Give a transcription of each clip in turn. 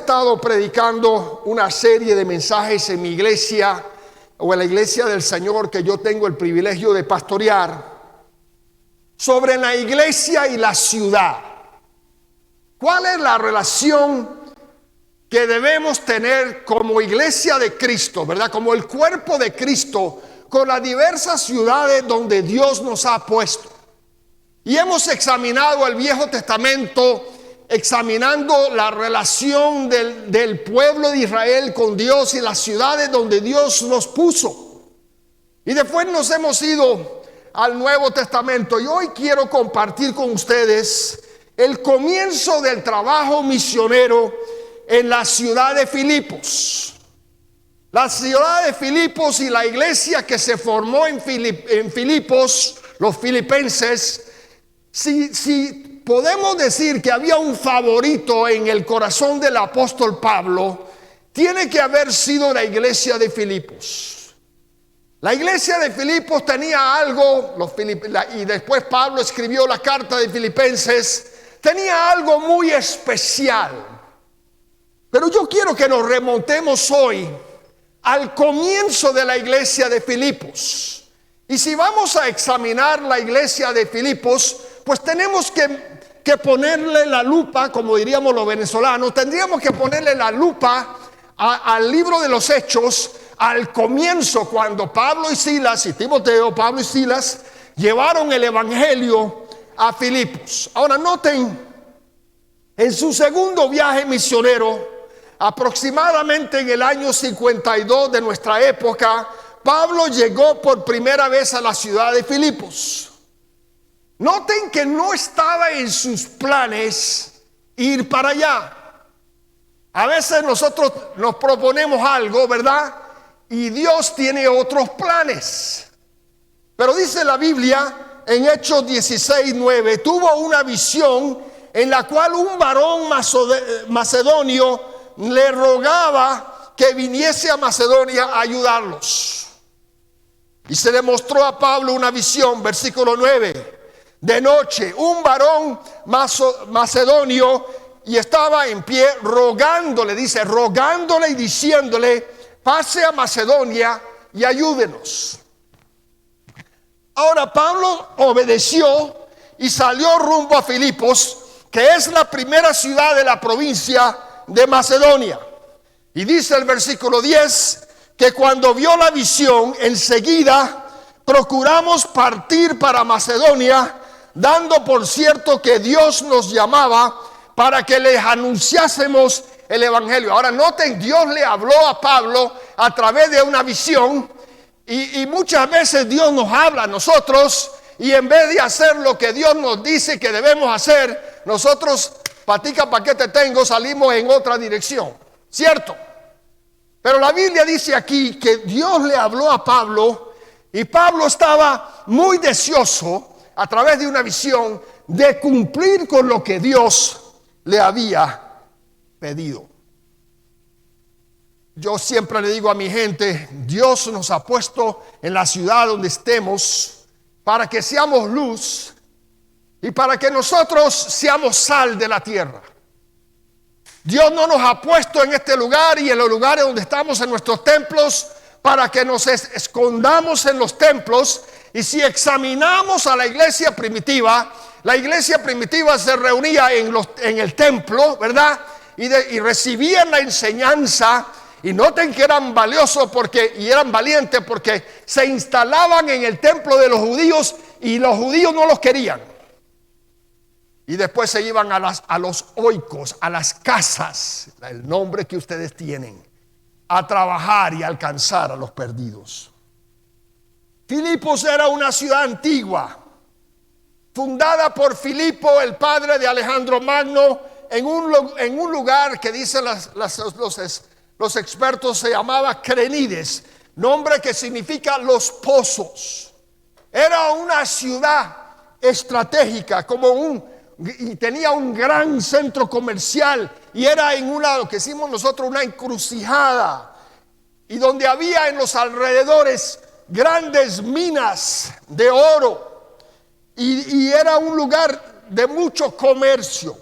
estado predicando una serie de mensajes en mi iglesia o en la iglesia del Señor que yo tengo el privilegio de pastorear sobre la iglesia y la ciudad. ¿Cuál es la relación que debemos tener como iglesia de Cristo, verdad? Como el cuerpo de Cristo con las diversas ciudades donde Dios nos ha puesto. Y hemos examinado el Viejo Testamento, examinando la relación del pueblo de Israel con Dios y las ciudades donde Dios nos puso. Y después nos hemos ido al Nuevo Testamento y hoy quiero compartir con ustedes el comienzo del trabajo misionero en la ciudad de Filipos. La ciudad de Filipos y la iglesia que se formó en Filipos, los filipenses, si podemos decir que había un favorito en el corazón del apóstol Pablo, tiene que haber sido la iglesia de Filipos. La iglesia de Filipos tenía algo, y después Pablo escribió la carta de Filipenses, tenía algo muy especial. Pero yo quiero que nos remontemos hoy al comienzo de la iglesia de Filipos. Y si vamos a examinar la iglesia de Filipos, pues tenemos que ponerle la lupa, como diríamos los venezolanos, tendríamos que ponerle la lupa al libro de los Hechos, al comienzo, cuando Pablo y Silas, y Timoteo, Pablo y Silas, llevaron el evangelio a Filipos. Ahora noten, en su segundo viaje misionero, aproximadamente en el año 52 de nuestra época, Pablo llegó por primera vez a la ciudad de Filipos. Noten que no estaba en sus planes ir para allá. A veces nosotros nos proponemos algo, ¿verdad? Y Dios tiene otros planes. Pero dice la Biblia en Hechos 16:9, tuvo una visión en la cual un varón macedonio le rogaba que viniese a Macedonia a ayudarlos. Y se le mostró a Pablo una visión, versículo 9. De noche, un varón macedonio y estaba en pie rogándole, dice, rogándole y diciéndole, pase a Macedonia y ayúdenos. Ahora Pablo obedeció y salió rumbo a Filipos, que es la primera ciudad de la provincia de Macedonia. Y dice el versículo 10 que cuando vio la visión, enseguida procuramos partir para Macedonia, dando por cierto que Dios nos llamaba para que les anunciásemos el evangelio. Ahora noten, Dios le habló a Pablo a través de una visión y muchas veces Dios nos habla a nosotros y en vez de hacer lo que Dios nos dice que debemos hacer, nosotros, patica pa' qué te tengo, salimos en otra dirección, ¿cierto? Pero la Biblia dice aquí que Dios le habló a Pablo y Pablo estaba muy deseoso a través de una visión de cumplir con lo que Dios le había pedido. Yo siempre le digo a mi gente, Dios nos ha puesto en la ciudad donde estemos para que seamos luz y para que nosotros seamos sal de la tierra. Dios no nos ha puesto en este lugar y en los lugares donde estamos en nuestros templos para que nos escondamos en los templos. Y si examinamos a la iglesia primitiva se reunía en el templo, ¿verdad? Y recibían la enseñanza. Y noten que eran valiosos y eran valientes porque se instalaban en el templo de los judíos y los judíos no los querían. Y después se iban a los oikos, a las casas, el nombre que ustedes tienen, a trabajar y alcanzar a los perdidos. Filipos era una ciudad antigua, fundada por Filipo, el padre de Alejandro Magno, en un lugar que dicen los expertos se llamaba Crenides, nombre que significa los pozos. Era una ciudad estratégica, y tenía un gran centro comercial, y era en lo que decimos nosotros una encrucijada, y donde había en los alrededores grandes minas de oro, y era un lugar de mucho comercio.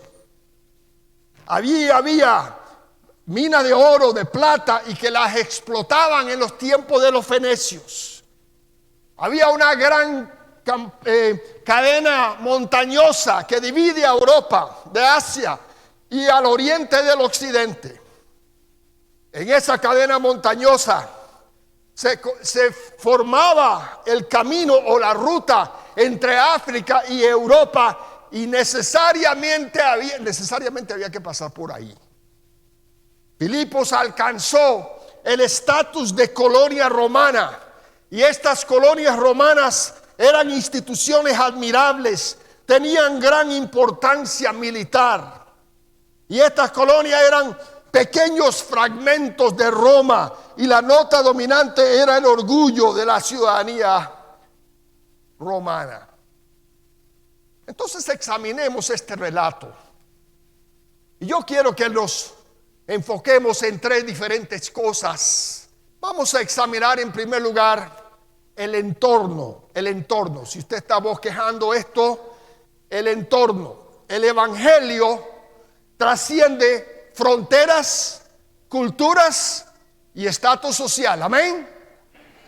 Había minas de oro, de plata, y que las explotaban en los tiempos de los fenicios. Había una gran cadena montañosa que divide a Europa de Asia y al oriente del occidente. En esa cadena montañosa se formaba el camino o la ruta entre África y Europa, y necesariamente había que pasar por ahí. Filipos alcanzó el estatus de colonia romana, y estas colonias romanas eran instituciones admirables, tenían gran importancia militar, y estas colonias eran pequeños fragmentos de Roma, y la nota dominante era el orgullo de la ciudadanía romana. Entonces examinemos este relato, y yo quiero que nos enfoquemos en tres diferentes cosas. Vamos a examinar en primer lugar el entorno. Si usted está bosquejando esto, el entorno. El evangelio trasciende fronteras, culturas y estatus social. Amén.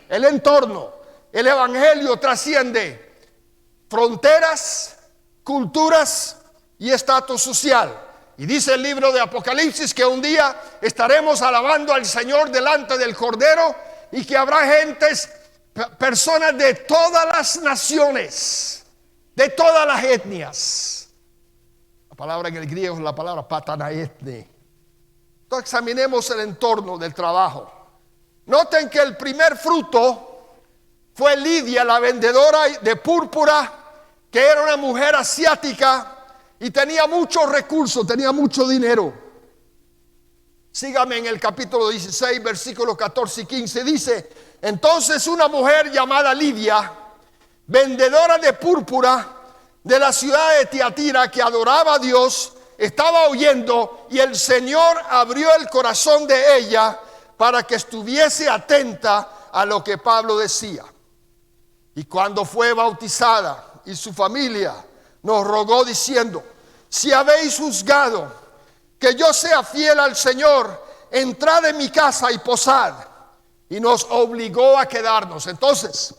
El entorno. El evangelio trasciende fronteras, culturas y estatus social. Y dice el libro de Apocalipsis que un día estaremos alabando al Señor delante del Cordero, y que habrá gentes, personas de todas las naciones, de todas las etnias. La palabra en el griego es la palabra patanaetne. Entonces examinemos el entorno del trabajo. Noten que el primer fruto fue Lidia, la vendedora de púrpura, que era una mujer asiática y tenía muchos recursos, tenía mucho dinero. Sígame en el capítulo 16, versículos 14 y 15. Dice: entonces una mujer llamada Lidia, vendedora de púrpura de la ciudad de Tiatira, que adoraba a Dios, estaba oyendo, y el Señor abrió el corazón de ella para que estuviese atenta a lo que Pablo decía. Y cuando fue bautizada y su familia, nos rogó diciendo: si habéis juzgado que yo sea fiel al Señor, entrad en mi casa y posad. Y nos obligó a quedarnos. Entonces,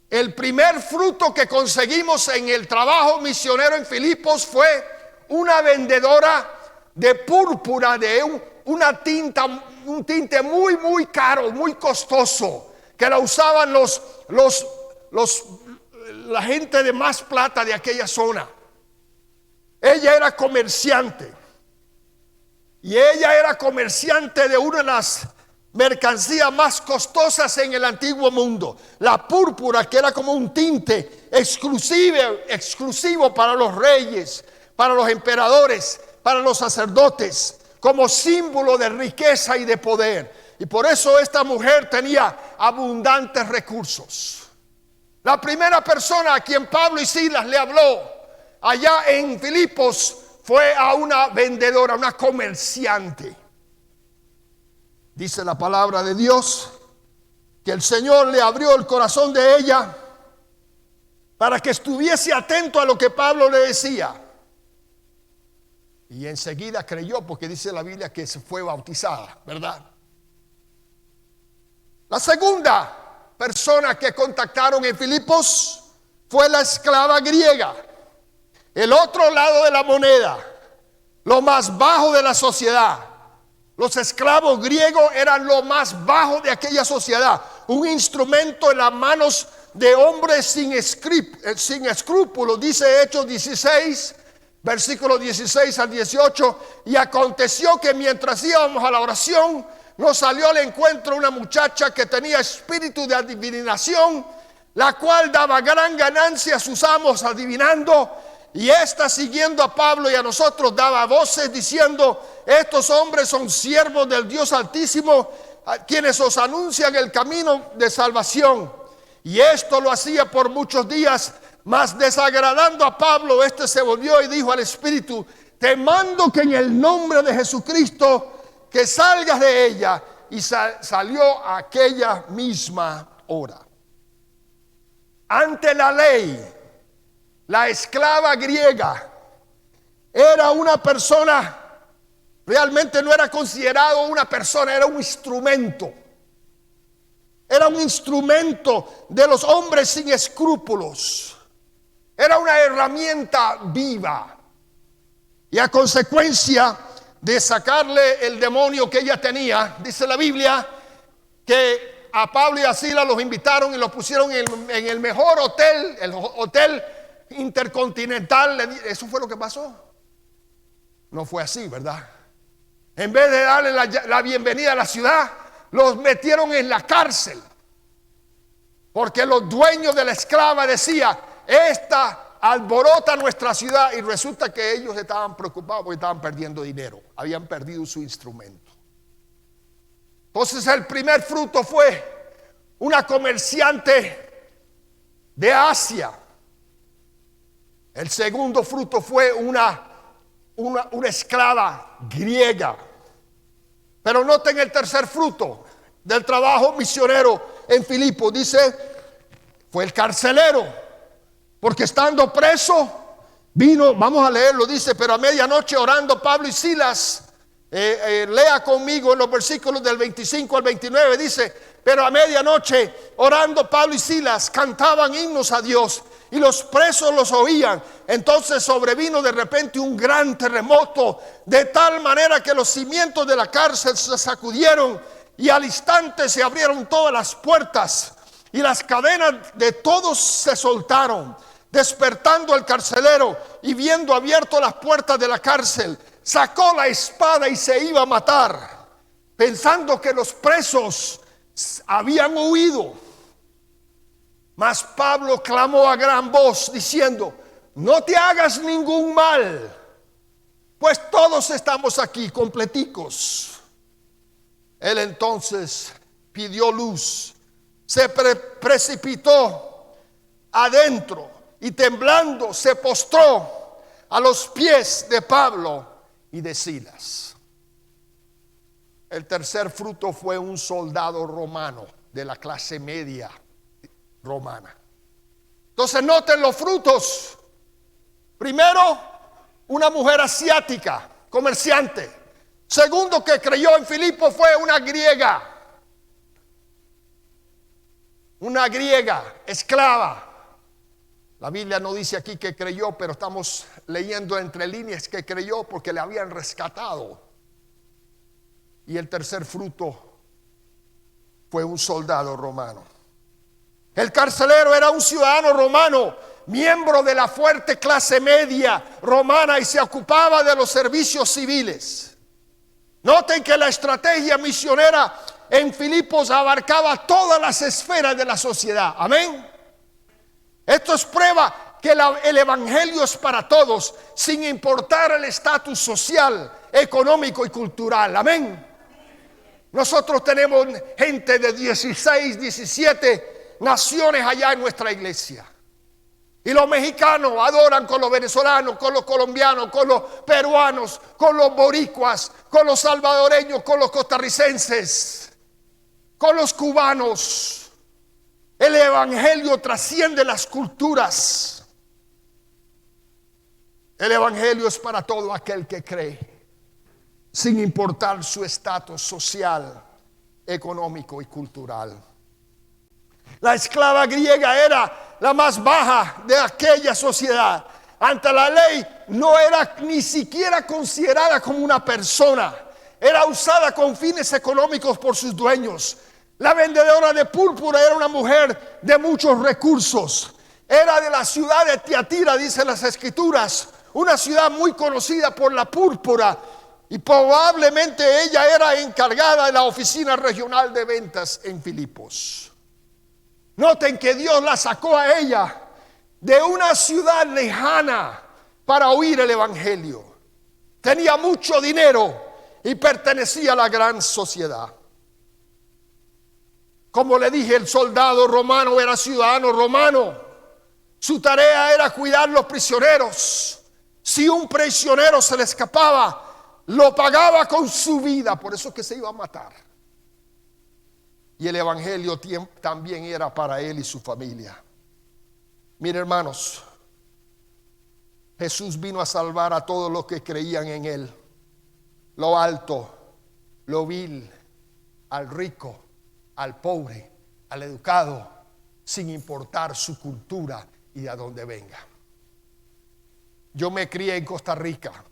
el primer fruto que conseguimos en el trabajo misionero en Filipos fue una vendedora de púrpura, de un tinte muy caro, muy costoso, que la usaban la gente de más plata de aquella zona. Ella era comerciante, y ella era comerciante de una de las mercancías más costosas en el antiguo mundo, la púrpura, que era como un tinte exclusivo para los reyes, para los emperadores, para los sacerdotes, como símbolo de riqueza y de poder. Y por eso esta mujer tenía abundantes recursos. La primera persona a quien Pablo y Silas le habló allá en Filipos fue a una vendedora, una comerciante. Dice la palabra de Dios que el Señor le abrió el corazón de ella para que estuviese atento a lo que Pablo le decía. Y enseguida creyó, porque dice la Biblia que se fue bautizada, ¿verdad? La segunda persona que contactaron en Filipos fue la esclava griega. El otro lado de la moneda, lo más bajo de la sociedad. Los esclavos griegos eran lo más bajo de aquella sociedad, un instrumento en las manos de hombres sin escrúpulos. Dice Hechos 16, versículos 16 al 18: y aconteció que mientras íbamos a la oración, nos salió al encuentro una muchacha que tenía espíritu de adivinación, la cual daba gran ganancia a sus amos adivinando. Y esta, siguiendo a Pablo y a nosotros, daba voces diciendo: estos hombres son siervos del Dios Altísimo, quienes os anuncian el camino de salvación. Y esto lo hacía por muchos días, mas desagradando a Pablo, este se volvió y dijo al espíritu: te mando que en el nombre de Jesucristo que salgas de ella. Y salió aquella misma hora. Ante la ley, la esclava griega era una persona Realmente no era considerado una persona, era un instrumento. Era un instrumento de los hombres sin escrúpulos. Era una herramienta viva. Y a consecuencia de sacarle el demonio que ella tenía, dice la Biblia que a Pablo y a Silas los invitaron y los pusieron en el mejor hotel, el hotel intercontinental. Eso fue lo que pasó. No fue así, ¿verdad? En vez de darle la bienvenida a la ciudad, los metieron en la cárcel. Porque los dueños de la esclava decían: esta alborota nuestra ciudad. Y resulta que ellos estaban preocupados porque estaban perdiendo dinero. Habían perdido su instrumento. Entonces el primer fruto fue una comerciante de Asia. El segundo fruto fue una esclava griega. Pero noten el tercer fruto del trabajo misionero en Filipos. Dice, fue el carcelero, porque estando preso vino, vamos a leerlo, dice: pero a medianoche orando Pablo y Silas, lea conmigo en los versículos del 25 al 29, dice: pero a medianoche orando Pablo y Silas cantaban himnos a Dios, y los presos los oían. Entonces sobrevino de repente un gran terremoto, de tal manera que los cimientos de la cárcel se sacudieron, y al instante se abrieron todas las puertas, y las cadenas de todos se soltaron. Despertando el carcelero y viendo abierto las puertas de la cárcel, sacó la espada y se iba a matar, pensando que los presos habían huido. Mas Pablo clamó a gran voz diciendo: no te hagas ningún mal, pues todos estamos aquí completicos. Él entonces pidió luz, se precipitó adentro y temblando se postró a los pies de Pablo y de Silas. El tercer fruto fue un soldado romano de la clase media romana. Entonces noten los frutos. Primero, una mujer asiática, comerciante. Segundo, que creyó en Filipos, fue una griega, esclava. La Biblia no dice aquí que creyó, pero estamos leyendo entre líneas que creyó porque le habían rescatado. Y el tercer fruto fue un soldado romano. El carcelero era un ciudadano romano, miembro de la fuerte clase media romana, y se ocupaba de los servicios civiles. Noten que la estrategia misionera en Filipos abarcaba todas las esferas de la sociedad. Amén. Esto es prueba que el evangelio es para todos, sin importar el estatus social, económico y cultural. Amén. Nosotros tenemos gente de 16, 17 naciones allá en nuestra iglesia. Y los mexicanos adoran con los venezolanos, con los colombianos, con los peruanos, con los boricuas, con los salvadoreños, con los costarricenses, con los cubanos. El evangelio trasciende las culturas. El evangelio es para todo aquel que cree, sin importar su estatus social, económico y cultural. La esclava griega era la más baja de aquella sociedad. Ante la ley no era ni siquiera considerada como una persona. Era usada con fines económicos por sus dueños. La vendedora de púrpura era una mujer de muchos recursos. Era de la ciudad de Tiatira, dicen las escrituras, una ciudad muy conocida por la púrpura. Y probablemente ella era encargada de la oficina regional de ventas en Filipos. Noten que Dios la sacó a ella de una ciudad lejana para oír el evangelio. Tenía mucho dinero y pertenecía a la gran sociedad. Como le dije, el soldado romano era ciudadano romano. Su tarea era cuidar los prisioneros. Si un prisionero se le escapaba, lo pagaba con su vida. Por eso es que se iba a matar. Y el evangelio también era para él y su familia. Miren, hermanos, Jesús vino a salvar a todos los que creían en él. lo alto, lo vil, al rico, al pobre, al educado, sin importar su cultura y de dónde venga. Yo me crié en Costa Rica.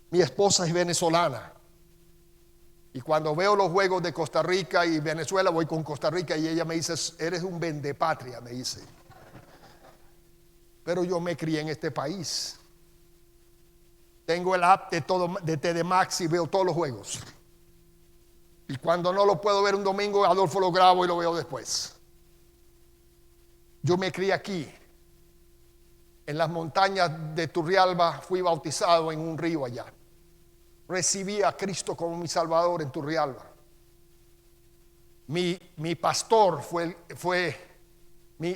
Mi esposa es venezolana. Y cuando veo los juegos de Costa Rica y Venezuela, voy con Costa Rica y ella me dice, eres un vendepatria, me dice. Pero yo me crié en este país. Tengo el app de TD Max y veo todos los juegos. Y cuando no lo puedo ver un domingo, Adolfo lo grabo y lo veo después. Yo me crié aquí. En las montañas de Turrialba fui bautizado en un río allá. Recibí a Cristo como mi Salvador en Turrialba. Mi pastor fue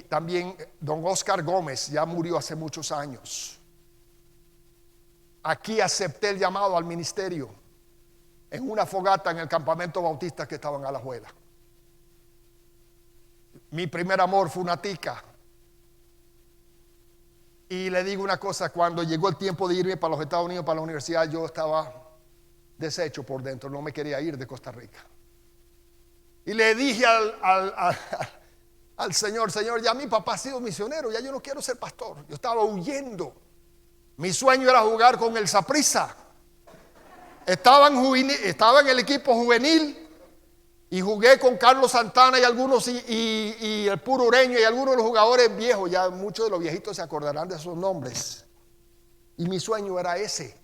también don Oscar Gómez, ya murió hace muchos años. Aquí acepté el llamado al ministerio en una fogata en el campamento bautista que estaba en Alajuela. Mi primer amor fue una tica. Y le digo una cosa, cuando llegó el tiempo de irme para los Estados Unidos, para la universidad, yo estaba deshecho por dentro, no me quería ir de Costa Rica. Y le dije al Señor, ya mi papá ha sido misionero, ya yo no quiero ser pastor. Yo estaba huyendo. Mi sueño era jugar con el Saprissa. Estaba en el equipo juvenil y jugué con Carlos Santana y algunos y el Puro Ureño y algunos de los jugadores viejos. Ya muchos de los viejitos se acordarán de esos nombres. Y mi sueño era ese.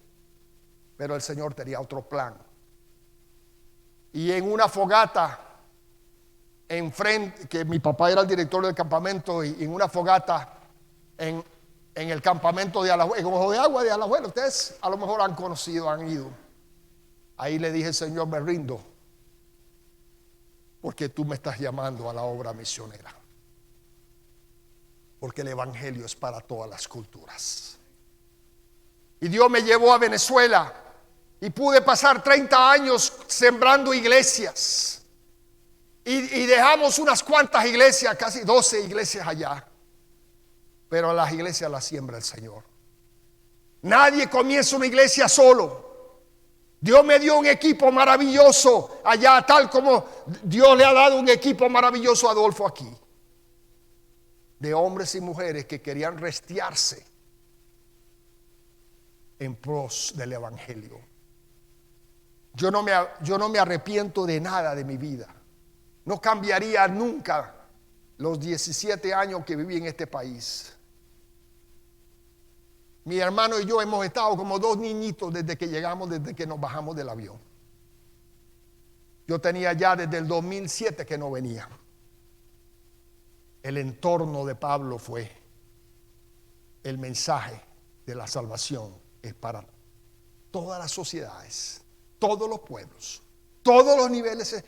Pero el Señor tenía otro plan. Y en una fogata enfrente, que mi papá era el director del campamento, y en una fogata en el campamento de Alajuela, en Ojo de Agua de Alajuela, ustedes a lo mejor han conocido, han ido. Ahí le dije, Señor, me rindo, porque tú me estás llamando a la obra misionera, porque el evangelio es para todas las culturas. Y Dios me llevó a Venezuela y pude pasar 30 años sembrando iglesias. Y dejamos unas cuantas iglesias, casi 12 iglesias allá. Pero las iglesias las siembra el Señor. Nadie comienza una iglesia solo. Dios me dio un equipo maravilloso allá, tal como Dios le ha dado un equipo maravilloso a Adolfo aquí. De hombres y mujeres que querían restiarse en pos del evangelio. Yo no me arrepiento de nada de mi vida. No cambiaría nunca los 17 años que viví en este país. Mi hermano y yo hemos estado como dos niñitos desde que nos bajamos del avión. Yo tenía ya desde el 2007 que no venía. El entorno de Pablo fue: el mensaje de la salvación es para todas las sociedades, todos los pueblos, todos los niveles.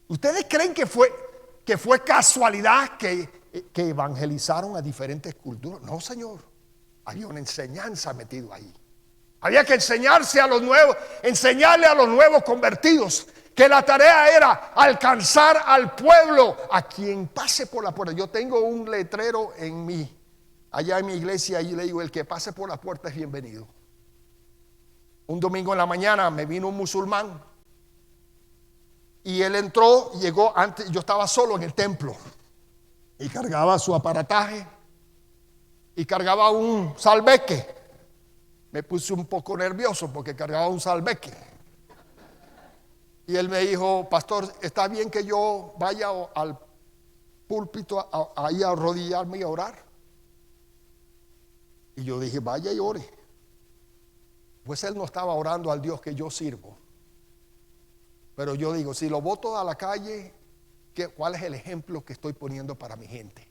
¿Ustedes creen que fue casualidad que evangelizaron a diferentes culturas? No, Señor. Había una enseñanza metida ahí. Había que enseñarle a los nuevos convertidos que la tarea era alcanzar al pueblo, a quien pase por la puerta. Yo tengo un letrero allá en mi iglesia, y le digo: el que pase por la puerta es bienvenido. Un domingo en la mañana me vino un musulmán y él entró, llegó antes. Yo estaba solo en el templo y cargaba su aparataje y cargaba un salveque. Me puse un poco nervioso porque cargaba un salveque. Y él me dijo: pastor, ¿está bien que yo vaya al púlpito ahí a arrodillarme y a orar? Y yo dije: vaya y ore. Pues él no estaba orando al Dios que yo sirvo. Pero yo digo: si lo boto a la calle, ¿cuál es el ejemplo que estoy poniendo para mi gente?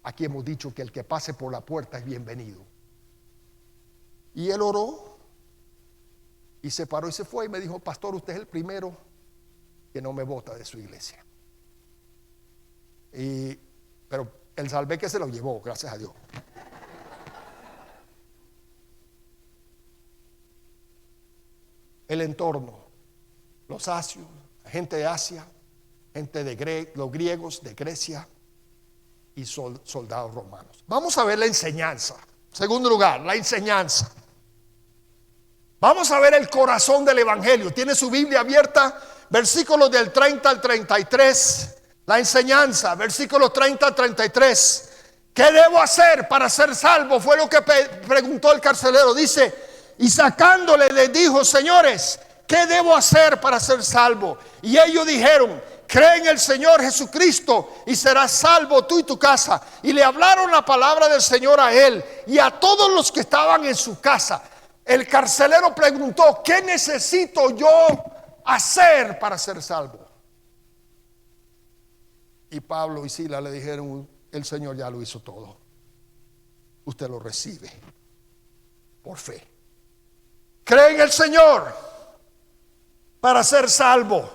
Aquí hemos dicho que el que pase por la puerta es bienvenido. Y él oró y se paró y se fue y me dijo: pastor, usted es el primero que no me bota de su iglesia. Pero el salveque se lo llevó, gracias a Dios. El entorno, los asios, gente de Asia, gente de los griegos de Grecia y soldados romanos. Vamos a ver la enseñanza. Segundo lugar, la enseñanza. Vamos a ver el corazón del evangelio. Tiene su Biblia abierta, versículos del 30 al 33. La enseñanza, versículos 30 al 33. ¿Qué debo hacer para ser salvo? Fue lo que preguntó el carcelero. Dice, y sacándole le dijo, señores, ¿qué debo hacer para ser salvo? Y ellos dijeron, cree en el Señor Jesucristo y serás salvo tú y tu casa. Y le hablaron la palabra del Señor a él y a todos los que estaban en su casa. El carcelero preguntó, ¿qué necesito yo hacer para ser salvo? Y Pablo y Silas le dijeron, el Señor ya lo hizo todo. Usted lo recibe por fe. Cree en el Señor para ser salvo.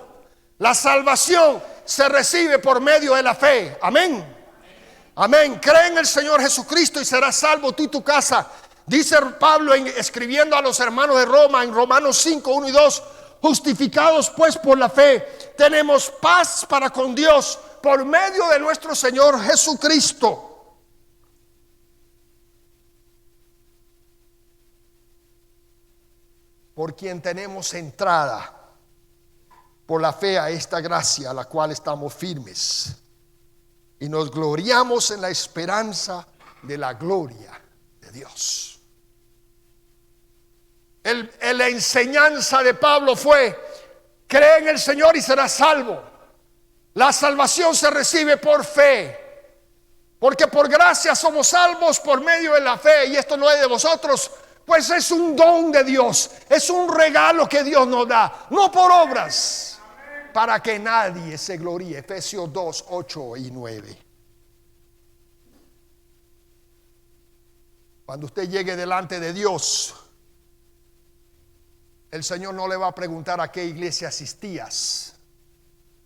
La salvación se recibe por medio de la fe. Amén. Amén. Cree en el Señor Jesucristo y serás salvo tú y tu casa. Dice Pablo escribiendo a los hermanos de Roma en Romanos 5, 1 y 2. Justificados pues por la fe, tenemos paz para con Dios por medio de nuestro Señor Jesucristo. Por quien tenemos entrada por la fe a esta gracia a la cual estamos firmes y nos gloriamos en la esperanza de la gloria de Dios. La enseñanza de Pablo fue, cree en el Señor y serás salvo. La salvación se recibe por fe, porque por gracia somos salvos por medio de la fe, y esto no es de vosotros, pues es un don de Dios, es un regalo que Dios nos da, no por obras, para que nadie se gloríe. Efesios 2, 8 y 9. Cuando usted llegue delante de Dios, el Señor no le va a preguntar a qué iglesia asistías,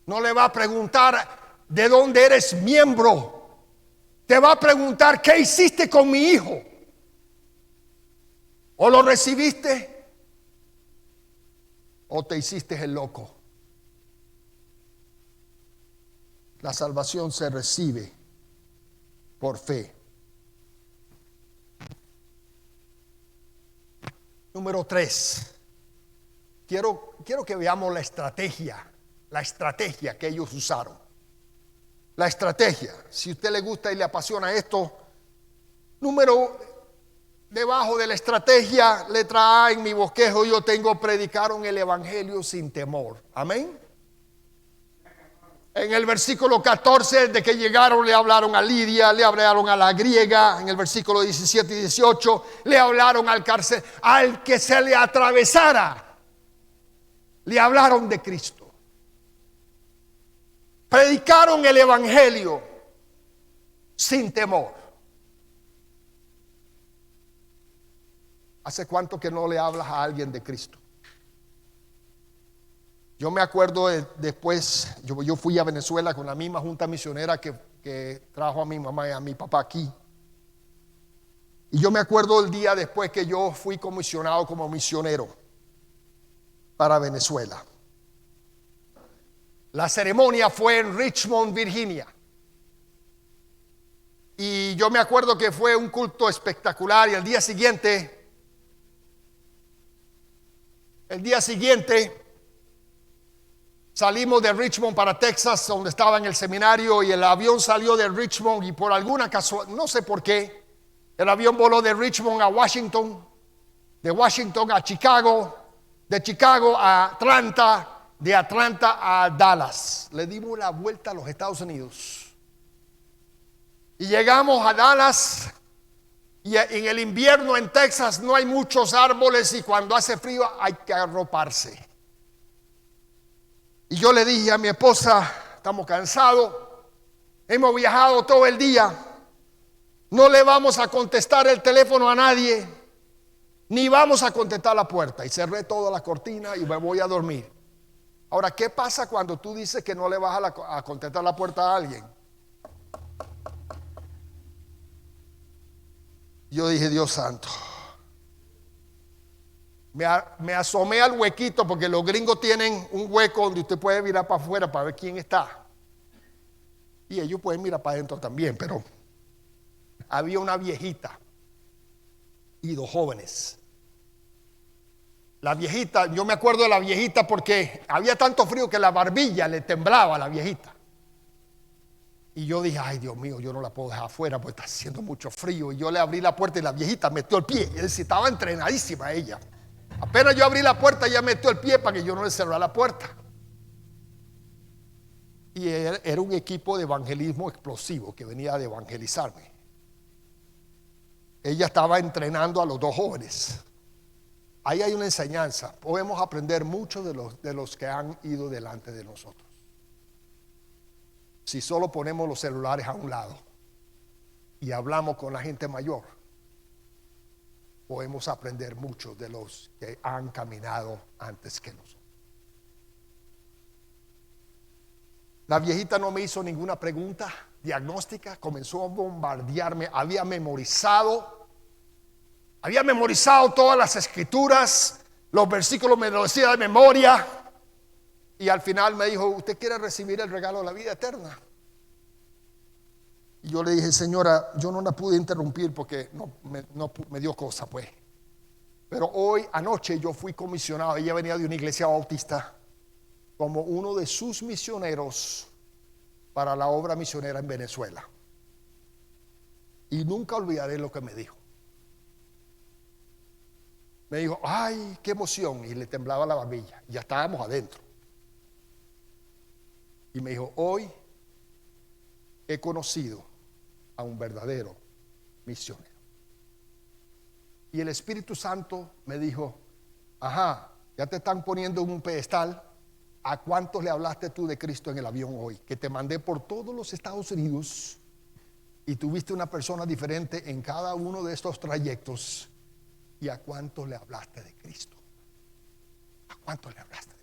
no le va a preguntar de dónde eres miembro, te va a preguntar qué hiciste con mi hijo. O lo recibiste o te hiciste el loco. La salvación se recibe por fe. Número 3. Quiero que veamos la estrategia que ellos usaron. La estrategia, si a usted le gusta y le apasiona esto, debajo de la estrategia, letra A en mi bosquejo, yo tengo: predicaron el evangelio sin temor. Amén. En el versículo 14, de que llegaron, le hablaron a Lidia, le hablaron a la griega. En el versículo 17 y 18, le hablaron al que se le atravesara. Le hablaron de Cristo. Predicaron el evangelio sin temor. ¿Hace cuánto que no le hablas a alguien de Cristo? Yo me acuerdo después, yo fui a Venezuela con la misma junta misionera que trajo a mi mamá y a mi papá aquí. Y yo me acuerdo el día después que yo fui comisionado como misionero para Venezuela. La ceremonia fue en Richmond, Virginia. Y yo me acuerdo que fue un culto espectacular. Y el día siguiente salimos de Richmond para Texas, donde estaba en el seminario, y el avión salió de Richmond, y por alguna casualidad, no sé por qué, el avión voló de Richmond a Washington, de Washington a Chicago, de Chicago a Atlanta, de Atlanta a Dallas. Le dimos la vuelta a los Estados Unidos. Y llegamos a Dallas, y en el invierno en Texas no hay muchos árboles, y cuando hace frío hay que arroparse. Y yo le dije a mi esposa: estamos cansados, hemos viajado todo el día, no le vamos a contestar el teléfono a nadie, ni vamos a contestar la puerta. Y cerré toda la cortina y me voy a dormir. Ahora, ¿qué pasa cuando tú dices que no le vas a contestar la puerta a alguien? Yo dije: Dios santo. Me asomé al huequito, porque los gringos tienen un hueco donde usted puede mirar para afuera para ver quién está. Y ellos pueden mirar para adentro también, pero había una viejita y 2 jóvenes. La viejita, yo me acuerdo de la viejita porque había tanto frío que la barbilla le temblaba a la viejita. Y yo dije, ay Dios mío, yo no la puedo dejar afuera porque está haciendo mucho frío. Y yo le abrí la puerta y la viejita metió el pie. Y estaba entrenadísima ella. Apenas yo abrí la puerta, ella metió el pie para que yo no le cerrara la puerta. Y era un equipo de evangelismo explosivo que venía de evangelizarme. Ella estaba entrenando a los dos jóvenes. Ahí hay una enseñanza. Podemos aprender mucho de los que han ido delante de nosotros. Si solo ponemos los celulares a un lado y hablamos con la gente mayor, podemos aprender mucho de los que han caminado antes que nosotros. La viejita no me hizo ninguna pregunta diagnóstica, comenzó a bombardearme. Había memorizado todas las escrituras, los versículos me los decía de memoria. Y al final me dijo, ¿usted quiere recibir el regalo de la vida eterna? Y yo le dije, señora, yo no la pude interrumpir porque no me dio cosa, pues. Pero anoche yo fui comisionado. Ella venía de una iglesia bautista como uno de sus misioneros para la obra misionera en Venezuela. Y nunca olvidaré lo que me dijo. Me dijo, ay, qué emoción. Y le temblaba la barbilla. Ya estábamos adentro. Y me dijo, hoy he conocido a un verdadero misionero. Y el Espíritu Santo me dijo, ajá, ya te están poniendo en un pedestal. ¿A cuántos le hablaste tú de Cristo en el avión hoy? Que te mandé por todos los Estados Unidos y tuviste una persona diferente en cada uno de estos trayectos. ¿Y a cuántos le hablaste de Cristo? ¿A cuántos le hablaste de mí?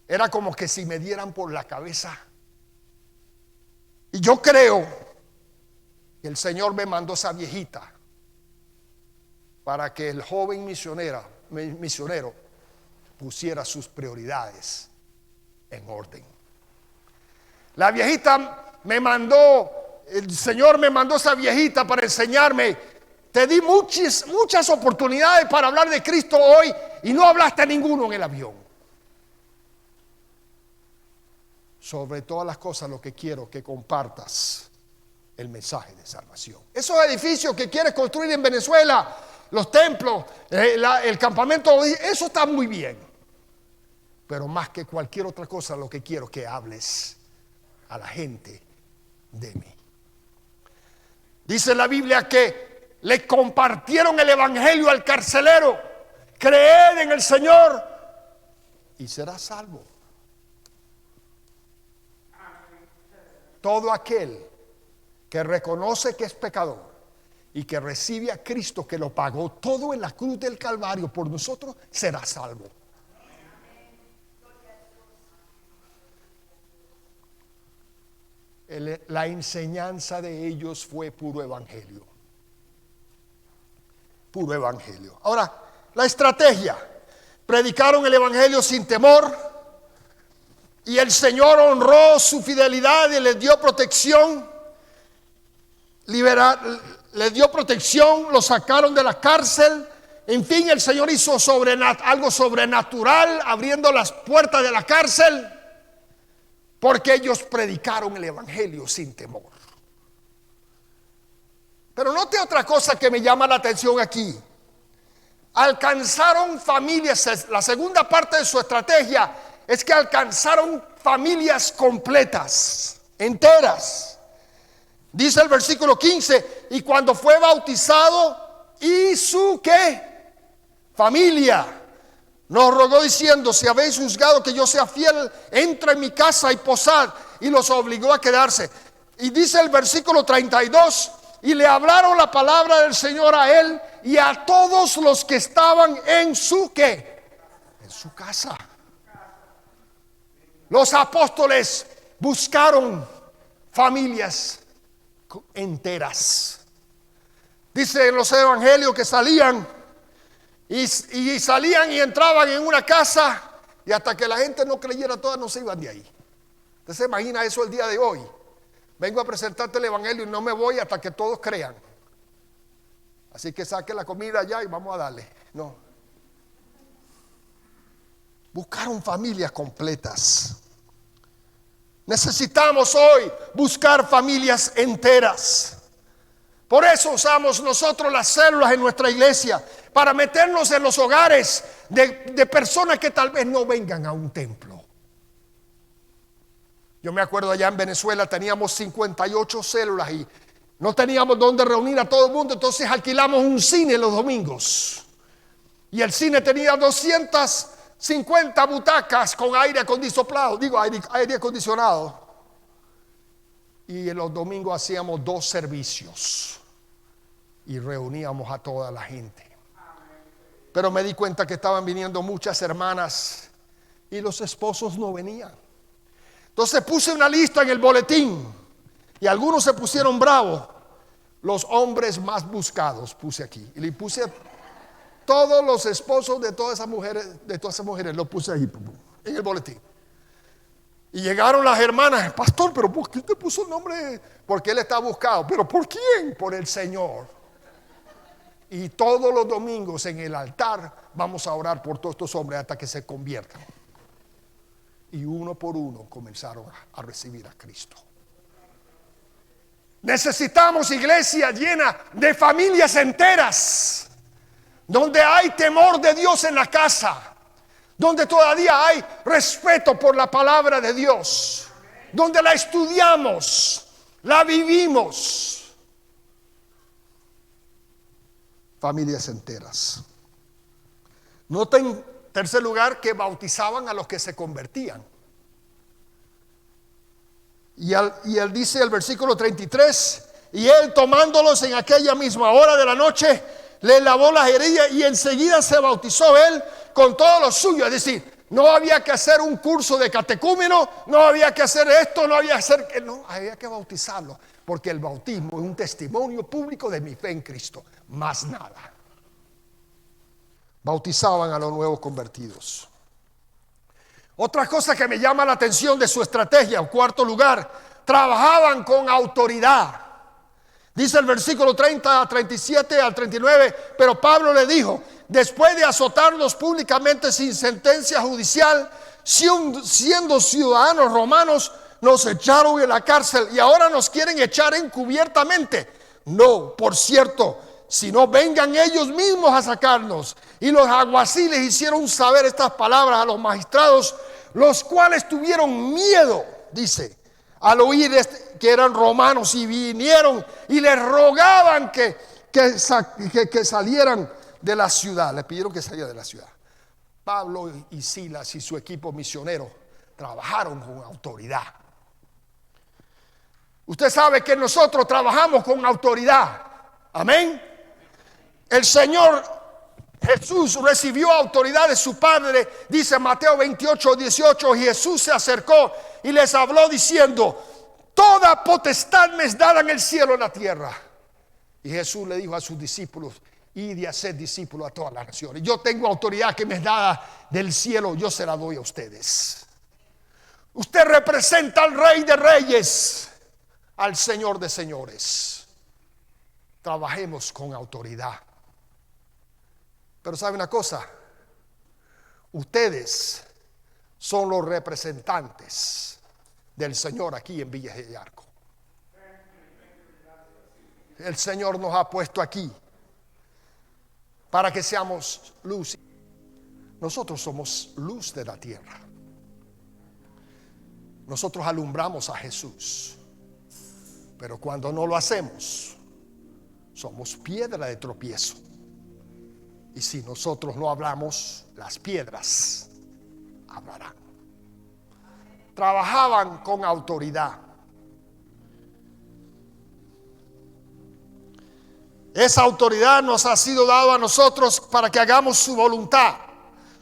Era como que si me dieran por la cabeza. Y yo creo que el Señor me mandó esa viejita para que el joven misionero pusiera sus prioridades en orden. La viejita me mandó, el Señor me mandó esa viejita para enseñarme. Te di muchas oportunidades para hablar de Cristo hoy y no hablaste ninguno en el avión. Sobre todas las cosas, lo que quiero que compartas el mensaje de salvación. Esos edificios que quieres construir en Venezuela, los templos, el campamento, eso está muy bien. Pero más que cualquier otra cosa, lo que quiero es que hables a la gente de mí. Dice la Biblia que le compartieron el evangelio al carcelero. Creed en el Señor y serás salvo. Todo aquel que reconoce que es pecador y que recibe a Cristo que lo pagó todo en la cruz del Calvario por nosotros, será salvo. La enseñanza de ellos fue puro evangelio. Puro evangelio. Ahora, la estrategia. Predicaron el evangelio sin temor. Y el Señor honró su fidelidad y les dio protección. Les dio protección, lo sacaron de la cárcel. En fin, el Señor hizo algo sobrenatural, abriendo las puertas de la cárcel. Porque ellos predicaron el evangelio sin temor. Pero note otra cosa que me llama la atención aquí. Alcanzaron familias. La segunda parte de su estrategia es que alcanzaron familias completas, enteras. Dice el versículo 15, y cuando fue bautizado, ¿y su qué? Familia. Nos rogó diciendo, si habéis juzgado que yo sea fiel, entra en mi casa y posad. Y los obligó a quedarse. Y dice el versículo 32, y le hablaron la palabra del Señor a él y a todos los que estaban en su ¿qué? En su casa. Los apóstoles buscaron familias enteras. Dice en los evangelios que salían y salían y entraban en una casa, y hasta que la gente no creyera todas, no se iban de ahí. Usted se imagina eso el día de hoy. Vengo a presentarte el evangelio y no me voy hasta que todos crean. Así que saque la comida allá y vamos a darle. No. Buscaron familias completas. Necesitamos hoy buscar familias enteras. Por eso usamos nosotros las células en nuestra iglesia, para meternos en los hogares de personas que tal vez no vengan a un templo. Yo me acuerdo allá en Venezuela teníamos 58 células y no teníamos donde reunir a todo el mundo, entonces alquilamos un cine los domingos. Y el cine tenía 250 butacas con aire acondicionado. Y en los domingos hacíamos 2 servicios y reuníamos a toda la gente. Pero me di cuenta que estaban viniendo muchas hermanas y los esposos no venían. Entonces puse una lista en el boletín y algunos se pusieron bravos. Los hombres más buscados puse aquí. Y le puse todos los esposos de todas esas mujeres, lo puse ahí en el boletín. Y llegaron las hermanas, pastor, pero ¿por qué te puso el nombre? Porque él está buscado. ¿Pero por quién? Por el Señor. Y todos los domingos en el altar vamos a orar por todos estos hombres hasta que se conviertan. Y uno por uno comenzaron a recibir a Cristo. Necesitamos iglesia llena de familias enteras, donde hay temor de Dios en la casa, donde todavía hay respeto por la palabra de Dios, donde la estudiamos, la vivimos. Familias enteras. Noten, tercer lugar, que bautizaban a los que se convertían. Y él dice el versículo 33, y él tomándolos en aquella misma hora de la noche, le lavó las heridas y enseguida se bautizó él con todo lo suyo. Es decir, no había que hacer un curso de catecúmeno, no había que hacer esto, había que bautizarlo, porque el bautismo es un testimonio público de mi fe en Cristo, más nada. Bautizaban a los nuevos convertidos. Otra cosa que me llama la atención de su estrategia, en cuarto lugar, trabajaban con autoridad. Dice el versículo 30, 37 al 39, pero Pablo le dijo, después de azotarlos públicamente sin sentencia judicial, siendo ciudadanos romanos, nos echaron en la cárcel y ahora nos quieren echar encubiertamente. No, por cierto, si no vengan ellos mismos a sacarnos. Y los alguaciles hicieron saber estas palabras a los magistrados, los cuales tuvieron miedo, dice, al oír que eran romanos, y vinieron y les rogaban que salieran de la ciudad. Le pidieron que salieran de la ciudad. Pablo y Silas y su equipo misionero trabajaron con autoridad. Usted sabe que nosotros trabajamos con autoridad. Amén. El Señor Jesús recibió autoridad de su Padre. Dice Mateo 28, 18, y Jesús se acercó y les habló diciendo, toda potestad me es dada en el cielo y en la tierra. Y Jesús le dijo a sus discípulos, id y haced discípulos a todas las naciones. Yo tengo autoridad que me es dada del cielo, yo se la doy a ustedes. Usted representa al Rey de Reyes, al Señor de Señores. Trabajemos con autoridad. Pero ¿sabe una cosa? Ustedes son los representantes del Señor aquí en Villa de Yarco. El Señor nos ha puesto aquí para que seamos luz. Nosotros somos luz de la tierra. Nosotros alumbramos a Jesús. Pero cuando no lo hacemos, somos piedra de tropiezo. Y si nosotros no hablamos, las piedras hablarán. Trabajaban con autoridad. Esa autoridad nos ha sido dada a nosotros para que hagamos su voluntad.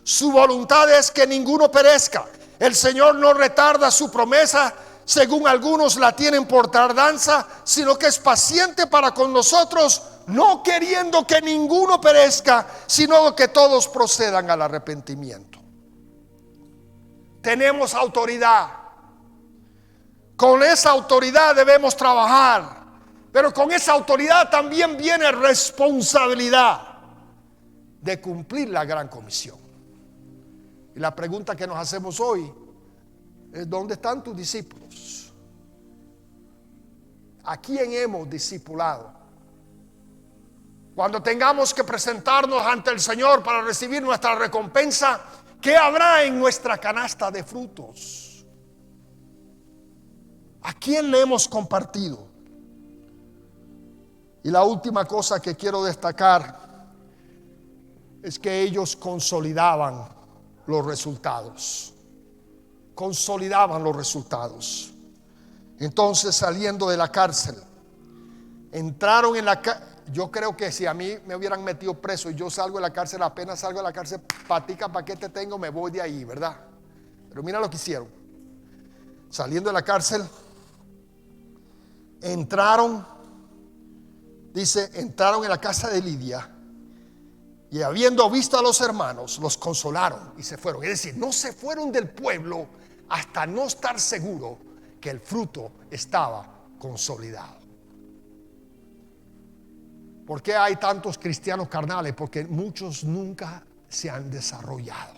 Su voluntad es que ninguno perezca. El Señor no retarda su promesa, según algunos la tienen por tardanza, sino que es paciente para con nosotros, no queriendo que ninguno perezca, sino que todos procedan al arrepentimiento. Tenemos autoridad. Con esa autoridad debemos trabajar, pero con esa autoridad también viene responsabilidad de cumplir la gran comisión. Y la pregunta que nos hacemos hoy es: ¿dónde están tus discípulos? ¿A quién hemos discipulado? Cuando tengamos que presentarnos ante el Señor para recibir nuestra recompensa, ¿qué habrá en nuestra canasta de frutos? ¿A quién le hemos compartido? Y la última cosa que quiero destacar es que ellos consolidaban los resultados. Consolidaban los resultados. Entonces, saliendo de la cárcel, entraron en la cárcel. Yo creo que si a mí me hubieran metido preso y yo salgo de la cárcel, apenas salgo de la cárcel, patica, paquete tengo, me voy de ahí, ¿verdad? Pero mira lo que hicieron. Saliendo de la cárcel, entraron en la casa de Lidia, y habiendo visto a los hermanos, los consolaron y se fueron. Es decir, no se fueron del pueblo hasta no estar seguro que el fruto estaba consolidado. ¿Por qué hay tantos cristianos carnales? Porque muchos nunca se han desarrollado.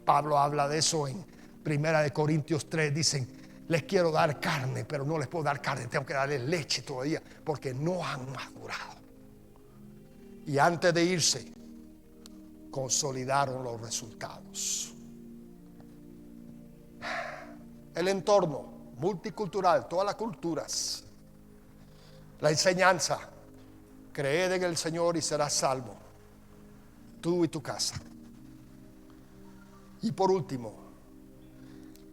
Pablo habla de eso en 1 Corintios 3. Dicen: les quiero dar carne, pero no les puedo dar carne, tengo que darles leche todavía, porque no han madurado. Y antes de irse, consolidaron los resultados. El entorno multicultural, todas las culturas, la enseñanza: creed en el Señor y serás salvo, tú y tu casa. Y por último,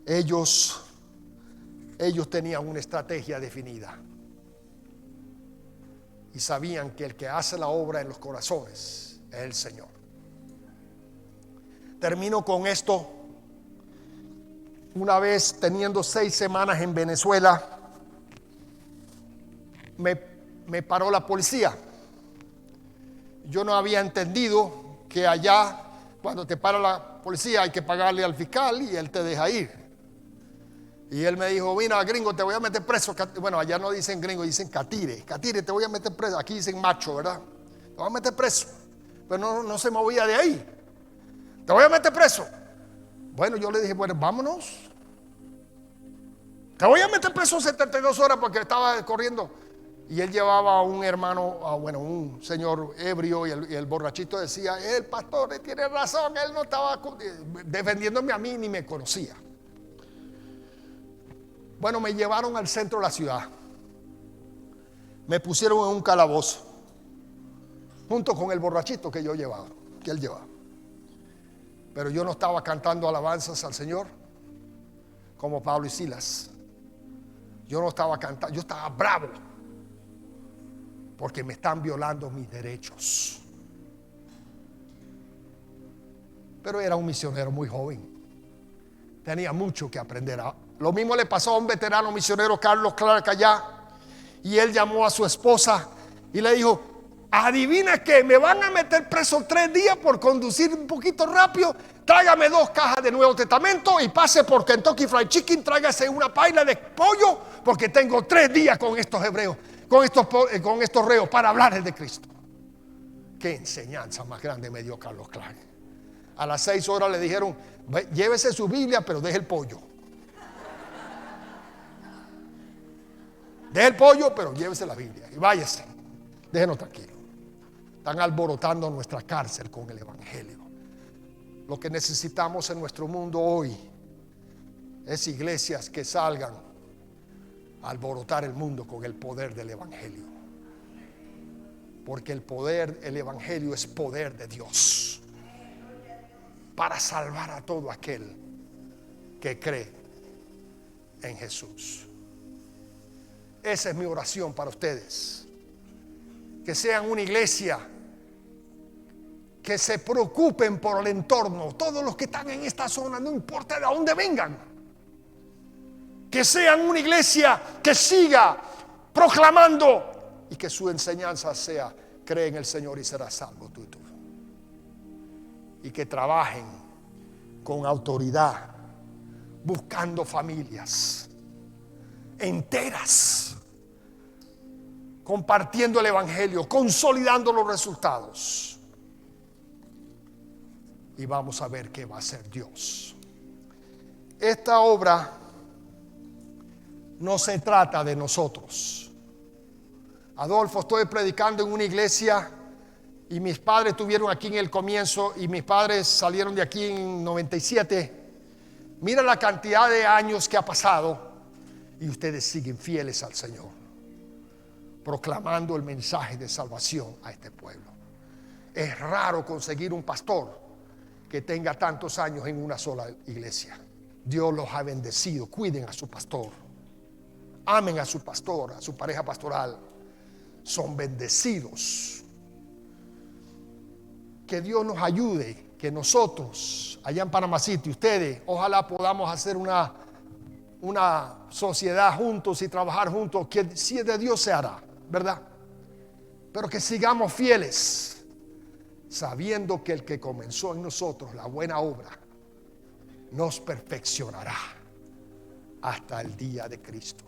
ellos tenían una estrategia definida y sabían que el que hace la obra en los corazones es el Señor. Termino con esto. Una vez, teniendo 6 semanas en Venezuela, me paró la policía. Yo no había entendido que allá, cuando te para la policía, hay que pagarle al fiscal y él te deja ir. Y él me dijo: mira, gringo, te voy a meter preso. Bueno, allá no dicen gringo, dicen catire. Catire, te voy a meter preso. Aquí dicen macho, ¿verdad? Te voy a meter preso. Pero no se movía de ahí. Te voy a meter preso. Bueno, yo le dije: bueno, vámonos. Te voy a meter preso 72 horas porque estaba corriendo. Y él llevaba a un hermano, un señor ebrio, y el borrachito decía: el pastor tiene razón, él no estaba defendiéndome a mí, ni me conocía. Bueno, me llevaron al centro de la ciudad, me pusieron en un calabozo junto con el borrachito que él llevaba. Pero yo no estaba cantando alabanzas al Señor como Pablo y Silas. Yo no estaba cantando, yo estaba bravo porque me están violando mis derechos. Pero era un misionero muy joven, tenía mucho que aprender. Lo mismo le pasó a un veterano misionero, Carlos Clark, allá. Y él llamó a su esposa y le dijo: adivina qué, me van a meter preso 3 días por conducir un poquito rápido. Tráigame 2 cajas de Nuevo Testamento y pase por Kentucky Fried Chicken, tráigase una paila de pollo, porque tengo 3 días con estos hebreos, con estos reos, para hablarles de Cristo. Qué enseñanza más grande me dio Carlos Clark. A las 6 horas le dijeron: llévese su Biblia, pero deje el pollo. Deje el pollo, pero llévese la Biblia y váyase. Déjenos tranquilos. Están alborotando nuestra cárcel con el evangelio. Lo que necesitamos en nuestro mundo hoy es iglesias que salgan a alborotar el mundo con el poder del evangelio. Porque el evangelio es poder de Dios para salvar a todo aquel que cree en Jesús. Esa es mi oración para ustedes. Que sean una iglesia que se preocupen por el entorno. Todos los que están en esta zona, no importa de dónde vengan. Que sean una iglesia que siga proclamando y que su enseñanza sea: cree en el Señor y serás salvo tú y tú. Y que trabajen con autoridad, buscando familias enteras, compartiendo el evangelio, consolidando los resultados. y vamos a ver qué va a hacer Dios. Esta obra no se trata de nosotros. Adolfo, estoy predicando en una iglesia y mis padres estuvieron aquí en el comienzo y mis padres salieron de aquí en 97. Mira la cantidad de años que ha pasado y ustedes siguen fieles al Señor, proclamando el mensaje de salvación a este pueblo. Es raro conseguir un pastor que tenga tantos años en una sola iglesia. Dios los ha bendecido. Cuiden a su pastor, amen a su pastor, a su pareja pastoral. Son bendecidos. Que Dios nos ayude, que nosotros allá en Panamá City, ustedes, ojalá podamos hacer una sociedad juntos y trabajar juntos, que si es de Dios se hará, ¿verdad? Pero que sigamos fieles, sabiendo que el que comenzó en nosotros la buena obra nos perfeccionará hasta el día de Cristo.